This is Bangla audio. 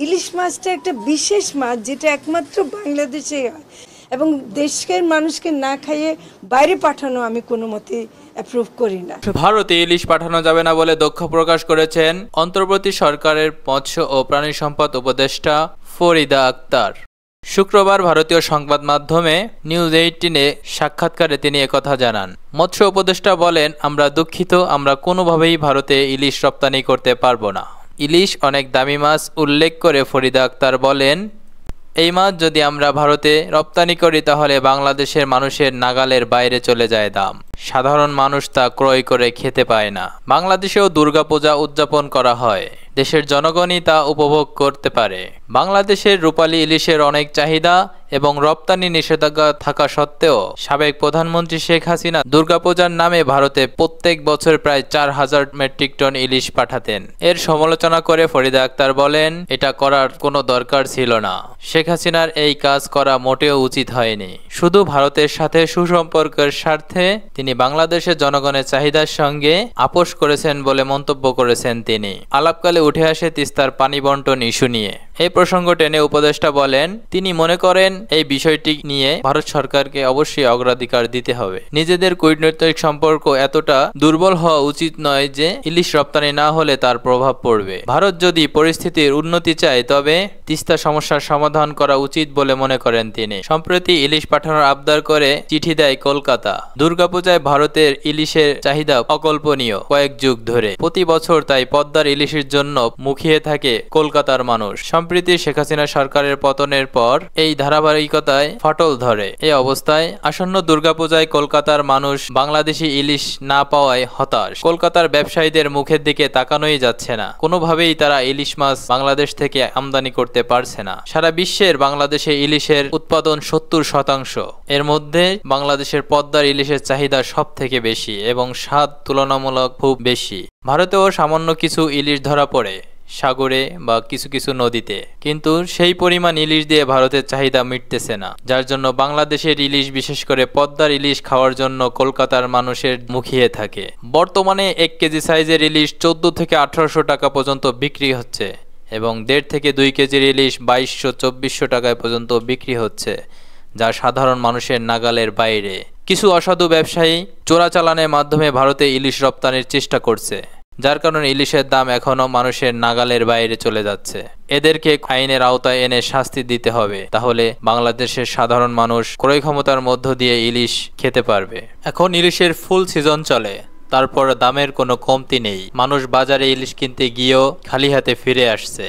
ইলিশ মাছটা একটা বিশেষ মাছ, যেটা একমাত্র বাংলাদেশে হয় এবং দেশের মানুষকে না খাইয়ে বাইরে পাঠানো আমি কোনো মতে অ্যাপ্রুভ করি না। ভারতে ইলিশ পাঠানো যাবে না বলে দুঃখ প্রকাশ করেছেন অন্তর্বর্তী সরকারের মৎস্য ও প্রাণী সম্পদ উপদেষ্টা ফরিদা আক্তার। শুক্রবার ভারতীয় সংবাদ মাধ্যমে নিউজ 18-এ সাক্ষাৎকারে তিনি একথা জানান। মৎস্য উপদেষ্টা বলেন, আমরা দুঃখিত, আমরা কোনোভাবেই ভারতে ইলিশ রপ্তানি করতে পারবো না। ইলিশ অনেক দামি মাছ উল্লেখ করে ফরিদা আক্তার বলেন, এই মাছ যদি আমরা ভারতে রপ্তানি করি তাহলে বাংলাদেশের মানুষের নাগালের বাইরে চলে যায় দাম। সাধারণ মানুষ তা ক্রয় করে খেতে পায় না। বাংলাদেশেও দুর্গাপূজা উদযাপন করা হয়, দেশের জনগণই তা উপভোগ করতে পারে। বাংলাদেশের রূপালী ইলিশের অনেক চাহিদা এবং রপ্তানি নিষেধাজ্ঞা থাকা সত্ত্বেও সাবেক প্রধানমন্ত্রী শেখ হাসিনা দুর্গাপূজার নামে ভারতে প্রত্যেক বছর প্রায় 4000 মেট্রিক টন ইলিশ পাঠাতেন। এর সমালোচনা করে ফরিদা আক্তার বলেন, এটা করার কোনো দরকার ছিল না। শেখ হাসিনার এই কাজ করা মোটেও উচিত হয়নি। শুধু ভারতের সাথে সুসম্পর্কের স্বার্থে তিনি বাংলাদেশের জনগণের চাহিদার সঙ্গে আপোষ করেছেন বলে মন্তব্য করেছেন তিনি। আলাপকালে উঠে আসে তিস্তার পানি বন্টন ইস্যু নিয়ে। এই প্রসঙ্গ টেনে উপদেষ্টা বলেন, তিনি মনে করেন এই বিষয়টি নিয়ে ভারত সরকারকে অবশ্যই অগ্রাধিকার দিতে হবে। নিজেদের কূটনৈতিক সম্পর্ক এতটা দুর্বল হওয়া উচিত নয় যে ইলিশ রপ্তানি না হলে তার প্রভাব পড়বে। ভারত যদি পরিস্থিতির উন্নতি চায় তবে তিস্তা সমস্যার সমাধান করা উচিত বলে মনে করেন তিনি। সম্প্রতি ইলিশ পাঠানোর আবদার করে চিঠি দেয় কলকাতা। দুর্গাপূজায় ভারতের ইলিশের চাহিদা অকল্পনীয় কয়েক যুগ ধরে। প্রতি বছর তাই পদ্মার ইলিশের জন্য মুখিয়ে থাকে কলকাতার মানুষ। সম্প্রতি শেখ হাসিনা সরকারের পতনের পর এই ধারাবাহিকতায় ফাটল ধরে। এই অবস্থায় আসন্ন দুর্গাপূজায় কলকাতার মানুষ বাংলাদেশি ইলিশ না পাওয়ায় হতাশ। কলকাতার ব্যবসায়ীদের মুখের দিকে তাকানোই যাচ্ছে না। কোনোভাবেই তারা ইলিশ মাছ বাংলাদেশ থেকে আমদানি করতে পারছে না। সারা বিশ্বের বাংলাদেশে ইলিশের উৎপাদন 70%। এর মধ্যে বাংলাদেশের পদ্মার ইলিশের চাহিদা সব থেকে বেশি এবং স্বাদ তুলনামূলক খুব বেশি। ভারতেও সামান্য কিছু ইলিশ ধরা পড়ে সাগরে বা কিছু কিছু নদীতে, কিন্তু সেই পরিমাণ ইলিশ দিয়ে ভারতের চাহিদা মিটতেছে না, যার জন্য বাংলাদেশের ইলিশ, বিশেষ করে পদ্মার ইলিশ খাওয়ার জন্য কলকাতার মানুষের মুখিয়ে থাকে। বর্তমানে 1 কেজি সাইজের ইলিশ 14 থেকে 1800 টাকা পর্যন্ত বিক্রি হচ্ছে এবং 1.5 থেকে 2 কেজির ইলিশ 2200-2400 টাকায় পর্যন্ত বিক্রি হচ্ছে, যা সাধারণ মানুষের নাগালের বাইরে। কিছু অসাধু ব্যবসায়ী চোরাচালানের মাধ্যমে ভারতে ইলিশ রপ্তানির চেষ্টা করছে, যার কারণে ইলিশের দাম এখনো মানুষের নাগালের বাইরে চলে যাচ্ছে। এদেরকে আইনের আওতায় এনে শাস্তি দিতে হবে, তাহলে বাংলাদেশের সাধারণ মানুষ ক্রয় ক্ষমতার মধ্য দিয়ে ইলিশ খেতে পারবে। এখন ইলিশের ফুল সিজন চলে, তারপর দামের কোনো কমতি নেই। মানুষ বাজারে ইলিশ কিনতে গিয়েও খালি হাতে ফিরে আসছে।